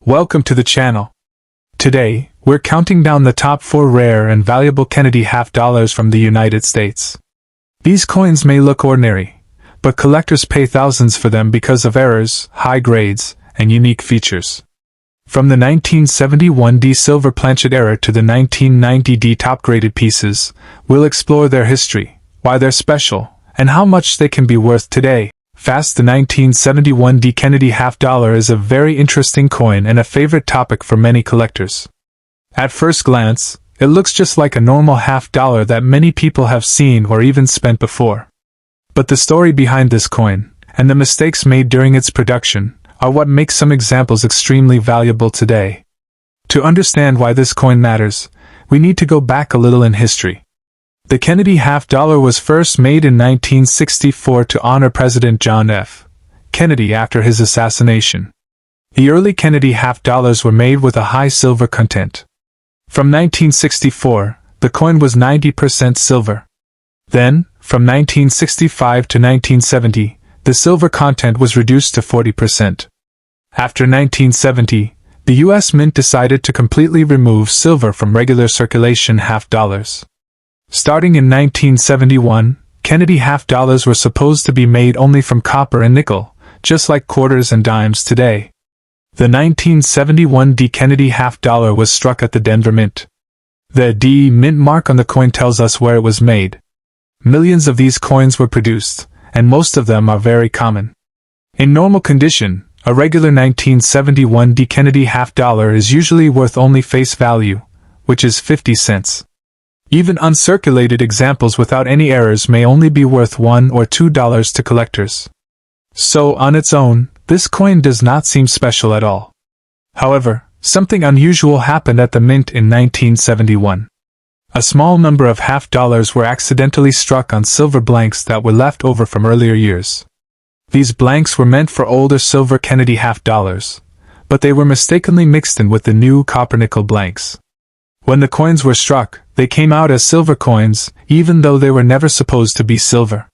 Welcome to the channel. Today, we're counting down the top 4 rare and valuable Kennedy half dollars from the United States. These coins may look ordinary, but collectors pay thousands for them because of errors, high grades, and unique features. From the 1971D silver Planchet era to the 1990D top-graded pieces, we'll explore their history, why they're special, and how much they can be worth today. The 1971D Kennedy half dollar is a very interesting coin and a favorite topic for many collectors. At first glance, it looks just like a normal half dollar that many people have seen or even spent before. But the story behind this coin, and the mistakes made during its production, are what makes some examples extremely valuable today. To understand why this coin matters, we need to go back a little in history. The Kennedy half dollar was first made in 1964 to honor President John F. Kennedy after his assassination. The early Kennedy half dollars were made with a high silver content. From 1964, the coin was 90% silver. Then, from 1965 to 1970, the silver content was reduced to 40%. After 1970, the U.S. Mint decided to completely remove silver from regular circulation half dollars. Starting in 1971, Kennedy half dollars were supposed to be made only from copper and nickel, just like quarters and dimes today. The 1971D Kennedy half dollar was struck at the Denver Mint. The D Mint mark on the coin tells us where it was made. Millions of these coins were produced, and most of them are very common. In normal condition, a regular 1971D Kennedy half dollar is usually worth only face value, which is 50 cents. Even uncirculated examples without any errors may only be worth $1 or $2 to collectors. So, on its own, this coin does not seem special at all. However, something unusual happened at the Mint in 1971. A small number of half dollars were accidentally struck on silver blanks that were left over from earlier years. These blanks were meant for older silver Kennedy half dollars, but they were mistakenly mixed in with the new copper-nickel blanks. When the coins were struck, they came out as silver coins, even though they were never supposed to be silver.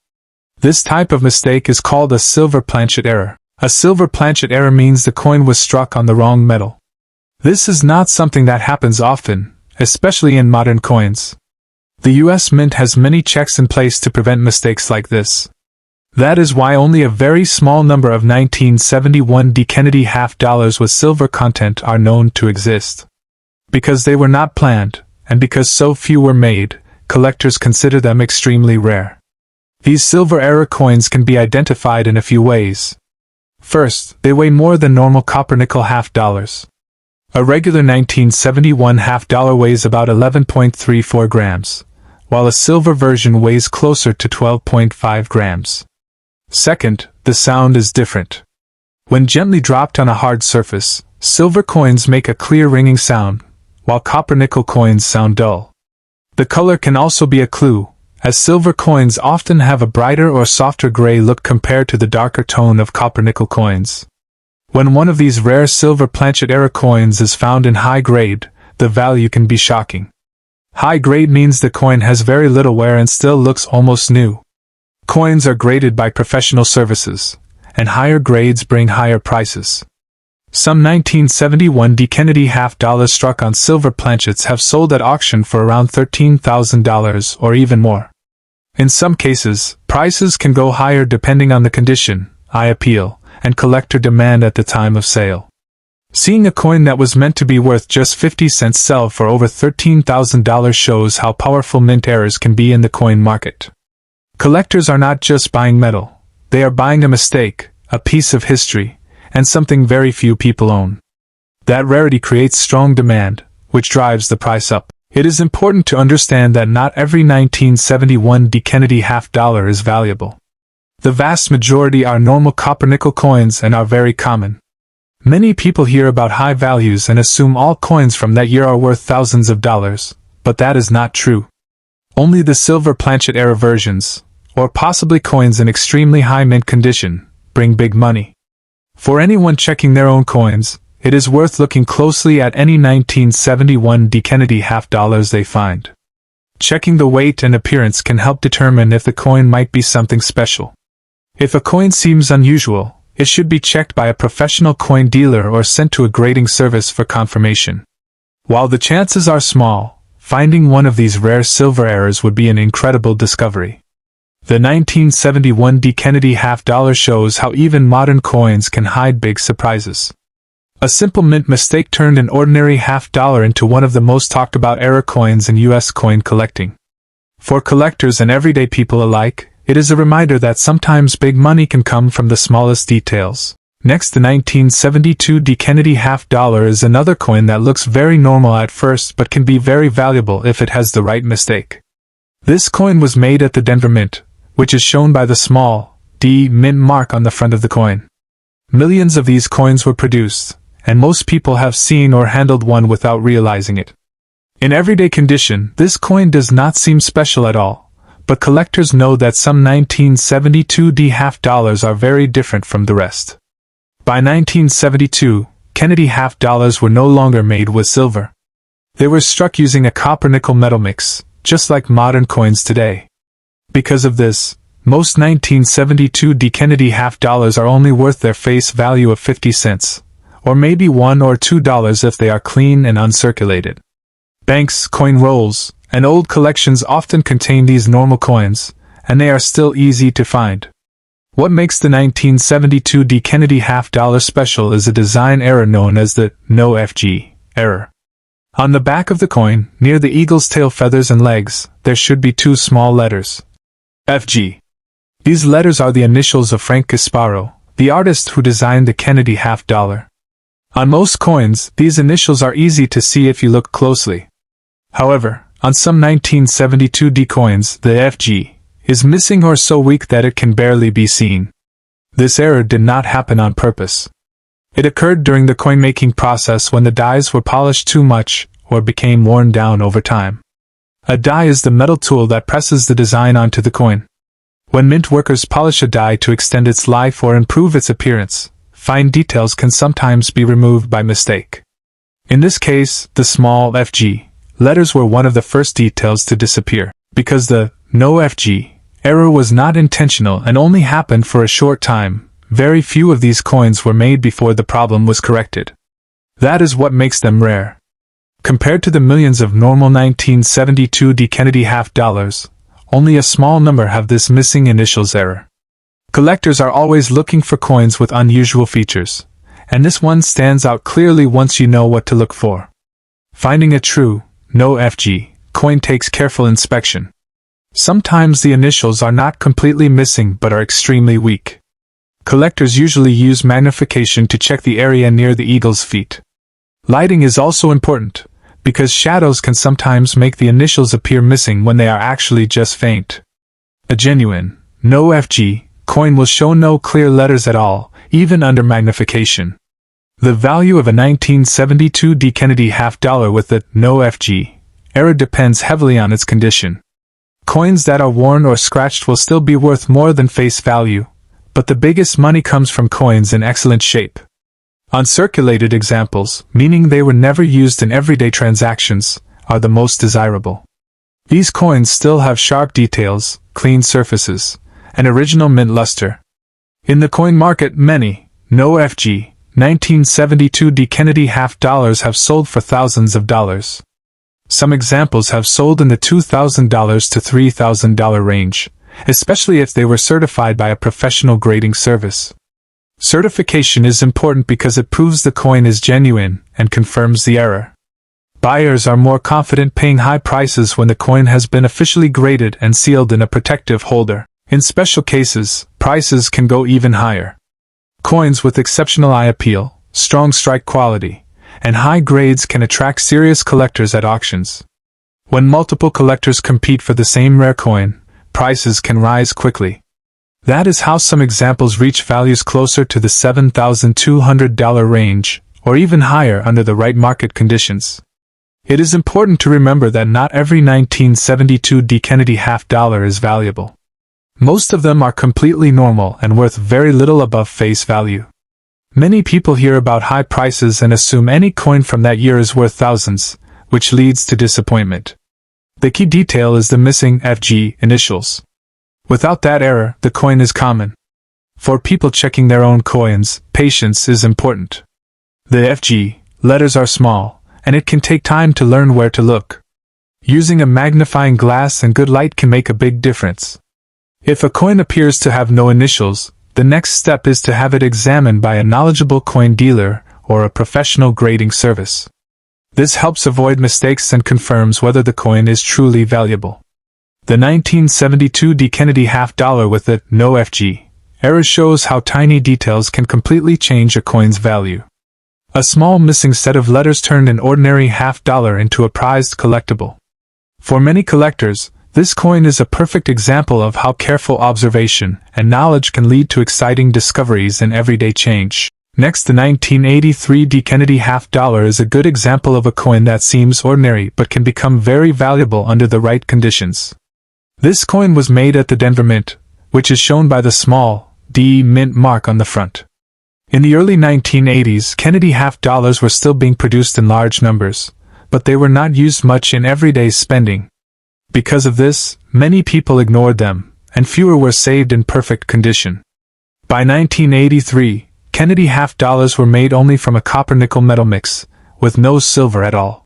This type of mistake is called a silver Planchet error. A silver Planchet error means the coin was struck on the wrong metal. This is not something that happens often, especially in modern coins. The U.S. Mint has many checks in place to prevent mistakes like this. That is why only a very small number of 1971D Kennedy half dollars with silver content are known to exist. Because they were not planned, and because so few were made, collectors consider them extremely rare. These silver error coins can be identified in a few ways. First, they weigh more than normal copper-nickel half dollars. A regular 1971 half dollar weighs about 11.34 grams, while a silver version weighs closer to 12.5 grams. Second, the sound is different. When gently dropped on a hard surface, silver coins make a clear ringing sound, while copper-nickel coins sound dull. The color can also be a clue, as silver coins often have a brighter or softer gray look compared to the darker tone of copper-nickel coins. When one of these rare silver Planchet era coins is found in high grade, the value can be shocking. High grade means the coin has very little wear and still looks almost new. Coins are graded by professional services, and higher grades bring higher prices. Some 1971D Kennedy half dollars struck on silver planchets have sold at auction for around $13,000 or even more. In some cases, prices can go higher depending on the condition, eye appeal, and collector demand at the time of sale. Seeing a coin that was meant to be worth just 50 cents sell for over $13,000 shows how powerful mint errors can be in the coin market. Collectors are not just buying metal, they are buying a mistake, a piece of history, and something very few people own. That rarity creates strong demand, which drives the price up. It is important to understand that not every 1971D Kennedy half dollar is valuable. The vast majority are normal copper-nickel coins and are very common. Many people hear about high values and assume all coins from that year are worth thousands of dollars, but that is not true. Only the silver Planchet era versions, or possibly coins in extremely high mint condition, bring big money. For anyone checking their own coins, it is worth looking closely at any 1971D Kennedy half dollars they find. Checking the weight and appearance can help determine if the coin might be something special. If a coin seems unusual, it should be checked by a professional coin dealer or sent to a grading service for confirmation. While the chances are small, finding one of these rare silver errors would be an incredible discovery. The 1971 D. Kennedy $half shows how even modern coins can hide big surprises. A simple mint mistake turned an ordinary $half into one of the most talked about error coins in U.S. coin collecting. For collectors and everyday people alike, it is a reminder that sometimes big money can come from the smallest details. Next, the 1972 D. Kennedy $half is another coin that looks very normal at first but can be very valuable if it has the right mistake. This coin was made at the Denver Mint, which is shown by the small D mint mark on the front of the coin. Millions of these coins were produced, and most people have seen or handled one without realizing it. In everyday condition, this coin does not seem special at all, but collectors know that some 1972 D $half are very different from the rest. By 1972, Kennedy $half were no longer made with silver. They were struck using a copper-nickel metal mix, just like modern coins today. Because of this, most 1972 D Kennedy $half are only worth their face value of 50 cents, or maybe $1 or $2 if they are clean and uncirculated. Banks, coin rolls, and old collections often contain these normal coins, and they are still easy to find. What makes the 1972 D Kennedy $half special is a design error known as the no FG error. On the back of the coin, near the eagle's tail feathers and legs, there should be two small letters. FG. These letters are the initials of Frank Gasparo, the artist who designed the Kennedy $half. On most coins, these initials are easy to see if you look closely. However, on some 1972 D coins, the FG is missing or so weak that it can barely be seen. This error did not happen on purpose. It occurred during the coin-making process when the dies were polished too much or became worn down over time. A die is the metal tool that presses the design onto the coin. When mint workers polish a die to extend its life or improve its appearance, fine details can sometimes be removed by mistake. In this case, the small FG letters were one of the first details to disappear. Because the no FG error was not intentional and only happened for a short time, very few of these coins were made before the problem was corrected. That is what makes them rare. Compared to the millions of normal 1972 D Kennedy $half, only a small number have this missing initials error. Collectors are always looking for coins with unusual features, and this one stands out clearly once you know what to look for. Finding a true no FG coin takes careful inspection. Sometimes the initials are not completely missing but are extremely weak. Collectors usually use magnification to check the area near the eagle's feet. Lighting is also important, because shadows can sometimes make the initials appear missing when they are actually just faint. A genuine no FG coin will show no clear letters at all, even under magnification. The value of a 1972 D Kennedy $half with the no FG error depends heavily on its condition. Coins that are worn or scratched will still be worth more than face value, but the biggest money comes from coins in excellent shape. Uncirculated examples, meaning they were never used in everyday transactions, are the most desirable. These coins still have sharp details, clean surfaces, and original mint luster. In the coin market, many no FG 1972 D Kennedy $half have sold for thousands of dollars. Some examples have sold in the $2,000 to $3,000 range, especially if they were certified by a professional grading service. Certification is important because it proves the coin is genuine and confirms the error. Buyers are more confident paying high prices when the coin has been officially graded and sealed in a protective holder. In special cases, prices can go even higher. Coins with exceptional eye appeal, strong strike quality, and high grades can attract serious collectors at auctions. When multiple collectors compete for the same rare coin, prices can rise quickly. That is how some examples reach values closer to the $7,200 range, or even higher under the right market conditions. It is important to remember that not every 1972 D Kennedy $half is valuable. Most of them are completely normal and worth very little above face value. Many people hear about high prices and assume any coin from that year is worth thousands, which leads to disappointment. The key detail is the missing FG initials. Without that error, the coin is common. For people checking their own coins, patience is important. The FG letters are small, and it can take time to learn where to look. Using a magnifying glass and good light can make a big difference. If a coin appears to have no initials, the next step is to have it examined by a knowledgeable coin dealer or a professional grading service. This helps avoid mistakes and confirms whether the coin is truly valuable. The 1972 D. Kennedy half dollar with the no FG error shows how tiny details can completely change a coin's value. A small missing set of letters turned an ordinary half dollar into a prized collectible. For many collectors, this coin is a perfect example of how careful observation and knowledge can lead to exciting discoveries in everyday change. Next, the 1983 D. Kennedy half dollar is a good example of a coin that seems ordinary but can become very valuable under the right conditions. This coin was made at the Denver Mint, which is shown by the small D Mint mark on the front. In the early 1980s, Kennedy half dollars were still being produced in large numbers, but they were not used much in everyday spending. Because of this, many people ignored them, and fewer were saved in perfect condition. By 1983, Kennedy half dollars were made only from a copper-nickel metal mix, with no silver at all.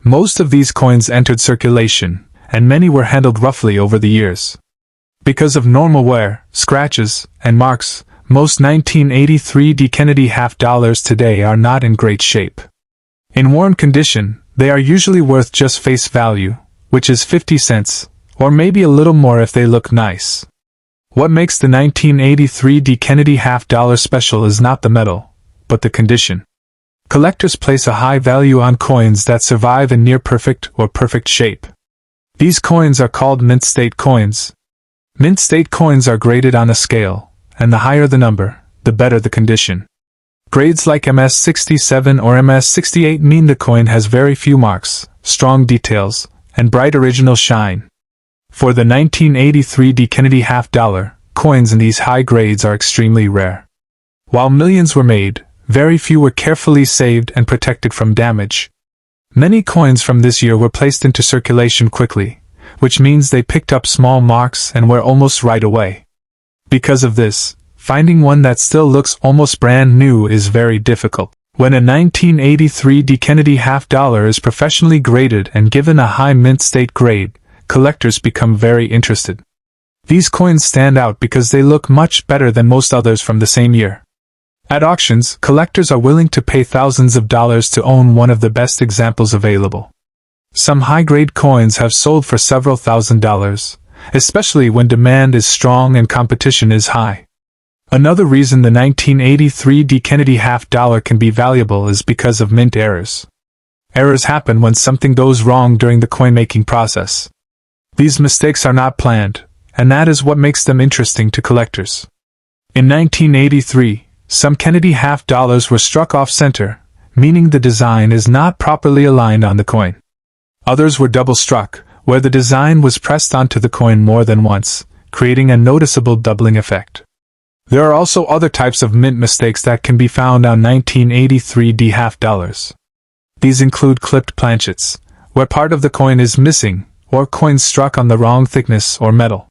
Most of these coins entered circulation, and many were handled roughly over the years. Because of normal wear, scratches, and marks, most 1983 D. Kennedy half dollars today are not in great shape. In worn condition, they are usually worth just face value, which is 50 cents, or maybe a little more if they look nice. What makes the 1983 D. Kennedy half dollar special is not the metal, but the condition. Collectors place a high value on coins that survive in near-perfect or perfect shape. These coins are called mint state coins. Mint state coins are graded on a scale, and the higher the number, the better the condition. Grades like MS67 or MS68 mean the coin has very few marks, strong details, and bright original shine. For the 1983 D. Kennedy half dollar, coins in these high grades are extremely rare. While millions were made, very few were carefully saved and protected from damage. Many coins from this year were placed into circulation quickly, which means they picked up small marks and wear almost right away. Because of this, finding one that still looks almost brand new is very difficult. When a 1983 D. Kennedy half dollar is professionally graded and given a high mint state grade, collectors become very interested. These coins stand out because they look much better than most others from the same year. At auctions, collectors are willing to pay thousands of dollars to own one of the best examples available. Some high-grade coins have sold for several $1,000s, especially when demand is strong and competition is high. Another reason the 1983 D. Kennedy half dollar can be valuable is because of mint errors. Errors happen when something goes wrong during the coin-making process. These mistakes are not planned, and that is what makes them interesting to collectors. In 1983, some Kennedy half dollars were struck off-center, meaning the design is not properly aligned on the coin. Others were double-struck, where the design was pressed onto the coin more than once, creating a noticeable doubling effect. There are also other types of mint mistakes that can be found on 1983 D half dollars. These include clipped planchets, where part of the coin is missing, or coins struck on the wrong thickness or metal.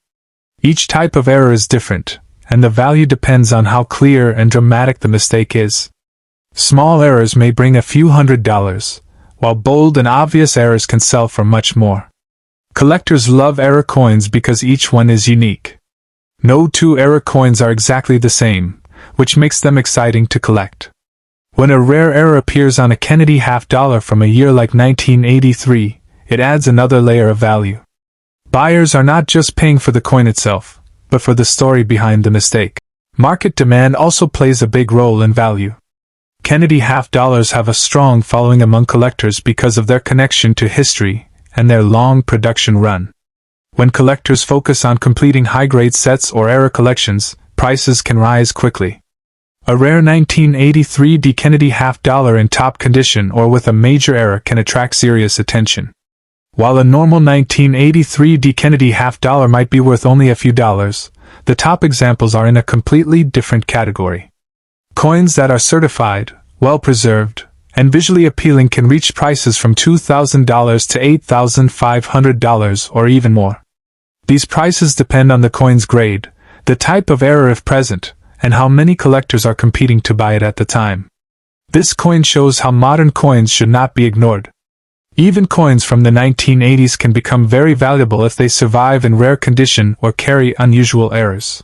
Each type of error is different, and the value depends on how clear and dramatic the mistake is. Small errors may bring a few $100s, while bold and obvious errors can sell for much more. Collectors love error coins because each one is unique. No two error coins are exactly the same, which makes them exciting to collect. When a rare error appears on a Kennedy half dollar from a year like 1983, it adds another layer of value. Buyers are not just paying for the coin itself, but for the story behind the mistake. Market demand also plays a big role in value. Kennedy half dollars have a strong following among collectors because of their connection to history and their long production run. When collectors focus on completing high-grade sets or error collections, prices can rise quickly. A rare 1983 D. Kennedy half dollar in top condition or with a major error can attract serious attention. While a normal 1983 D. Kennedy half dollar might be worth only a few dollars, the top examples are in a completely different category. Coins that are certified, well-preserved, and visually appealing can reach prices from $2,000 to $8,500 or even more. These prices depend on the coin's grade, the type of error if present, and how many collectors are competing to buy it at the time. This coin shows how modern coins should not be ignored. Even coins from the 1980s can become very valuable if they survive in rare condition or carry unusual errors.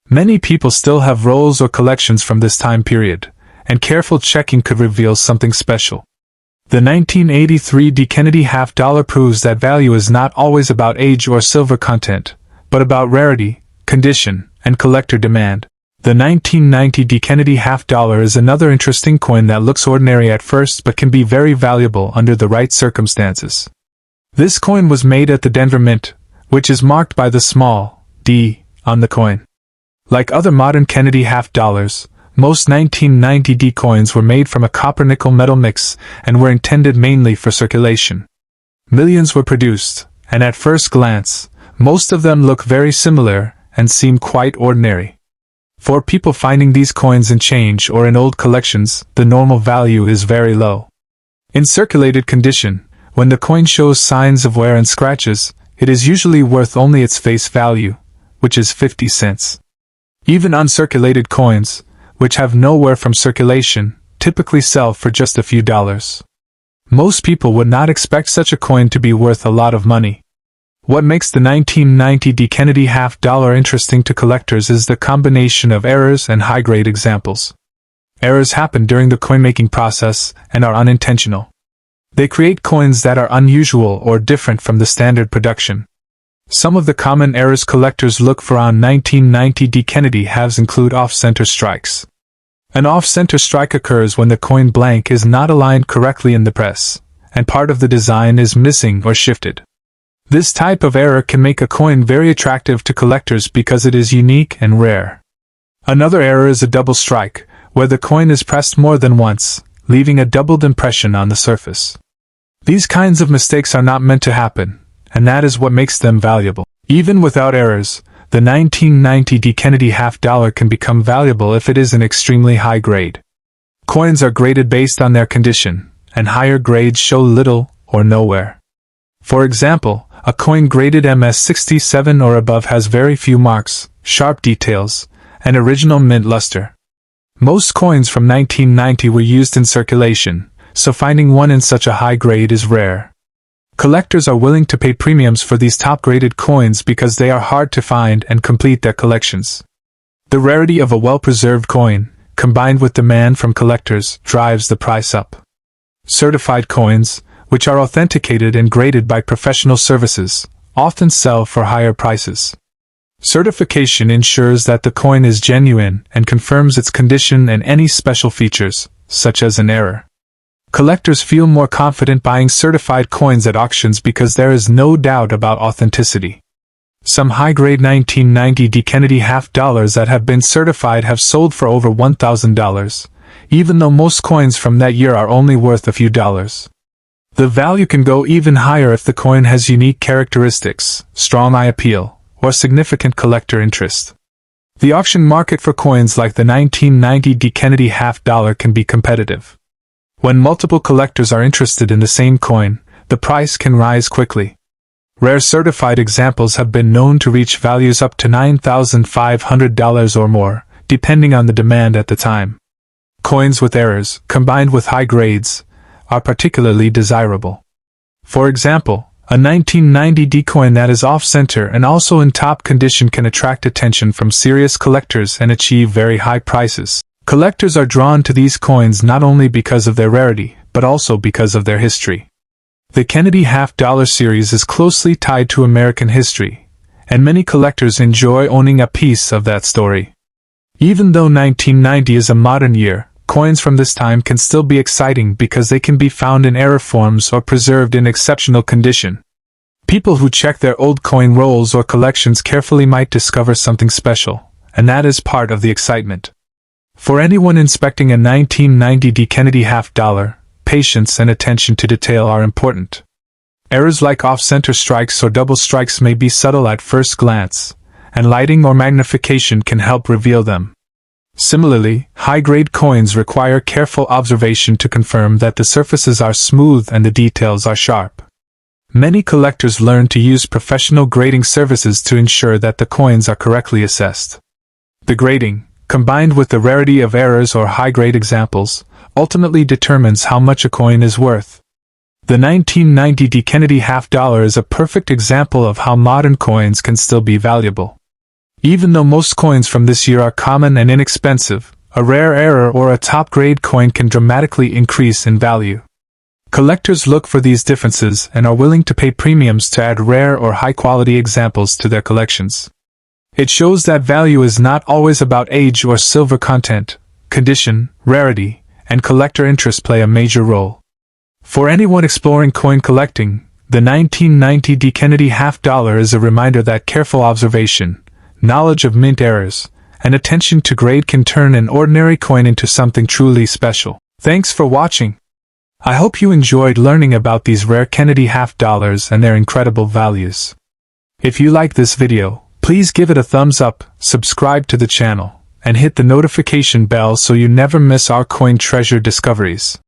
Many people still have rolls or collections from this time period, and careful checking could reveal something special. The 1983 D. Kennedy $50 proves that value is not always about age or silver content, but about rarity, condition, and collector demand. The 1990 D. Kennedy $50 is another interesting coin that looks ordinary at first but can be very valuable under the right circumstances. This coin was made at the Denver Mint, which is marked by the small d on the coin. Like other modern Kennedy $50, most 1990 D coins were made from a copper-nickel metal mix and were intended mainly for circulation. Millions were produced, and at first glance, most of them look very similar and seem quite ordinary. For people finding these coins in change or in old collections, the normal value is very low. In circulated condition, when the coin shows signs of wear and scratches, it is usually worth only its face value, which is 50 cents. Even uncirculated coins, which have no wear from circulation, typically sell for just a few dollars. Most people would not expect such a coin to be worth a lot of money. What makes the 1990 D. Kennedy $50 interesting to collectors is the combination of errors and high-grade examples. Errors happen during the coin-making process and are unintentional. They create coins that are unusual or different from the standard production. Some of the common errors collectors look for on 1990 D. Kennedy halves include off-center strikes. An off-center strike occurs when the coin blank is not aligned correctly in the press, and part of the design is missing or shifted. This type of error can make a coin very attractive to collectors because it is unique and rare. Another error is a double strike, where the coin is pressed more than once, leaving a doubled impression on the surface. These kinds of mistakes are not meant to happen, and that is what makes them valuable. Even without errors, the 1990 D. Kennedy $50 can become valuable if it is an extremely high grade. Coins are graded based on their condition, and higher grades show little or no wear. For example, a coin graded MS67 or above has very few marks, sharp details, and original mint luster. Most coins from 1990 were used in circulation, so finding one in such a high grade is rare. Collectors are willing to pay premiums for these top-graded coins because they are hard to find and complete their collections. The rarity of a well-preserved coin, combined with demand from collectors, drives the price up. Certified coins, which are authenticated and graded by professional services, often sell for higher prices. Certification ensures that the coin is genuine and confirms its condition and any special features, such as an error. Collectors feel more confident buying certified coins at auctions because there is no doubt about authenticity. Some high-grade 1990 D. Kennedy $50 that have been certified have sold for over $1,000, even though most coins from that year are only worth a few dollars. The value can go even higher if the coin has unique characteristics, strong eye appeal, or significant collector interest. The auction market for coins like the 1990 D. Kennedy $50 can be competitive. When multiple collectors are interested in the same coin, the price can rise quickly. Rare certified examples have been known to reach values up to $9,500 or more, depending on the demand at the time. Coins with errors, combined with high grades, are particularly desirable. For example, a 1990 D coin that is off-center and also in top condition can attract attention from serious collectors and achieve very high prices. Collectors are drawn to these coins not only because of their rarity, but also because of their history. The Kennedy $50 series is closely tied to American history, and many collectors enjoy owning a piece of that story. Even though 1990 is a modern year, coins from this time can still be exciting because they can be found in error forms or preserved in exceptional condition. People who check their old coin rolls or collections carefully might discover something special, and that is part of the excitement. For anyone inspecting a 1990 D. Kennedy $50, patience and attention to detail are important. Errors like off-center strikes or double strikes may be subtle at first glance, and lighting or magnification can help reveal them. Similarly, high-grade coins require careful observation to confirm that the surfaces are smooth and the details are sharp. Many collectors learn to use professional grading services to ensure that the coins are correctly assessed. The grading, combined with the rarity of errors or high-grade examples, ultimately determines how much a coin is worth. The 1990 D. Kennedy $half is a perfect example of how modern coins can still be valuable. Even though most coins from this year are common and inexpensive, a rare error or a top-grade coin can dramatically increase in value. Collectors look for these differences and are willing to pay premiums to add rare or high-quality examples to their collections. It shows that value is not always about age or silver content. Condition, rarity, and collector interest play a major role. For anyone exploring coin collecting, the 1990 D. Kennedy $half is a reminder that careful observation, knowledge of mint errors, and attention to grade can turn an ordinary coin into something truly special. Thanks for watching. I hope you enjoyed learning about these rare Kennedy $half and their incredible values. If you like this video, please give it a thumbs up, subscribe to the channel, and hit the notification bell so you never miss our coin treasure discoveries.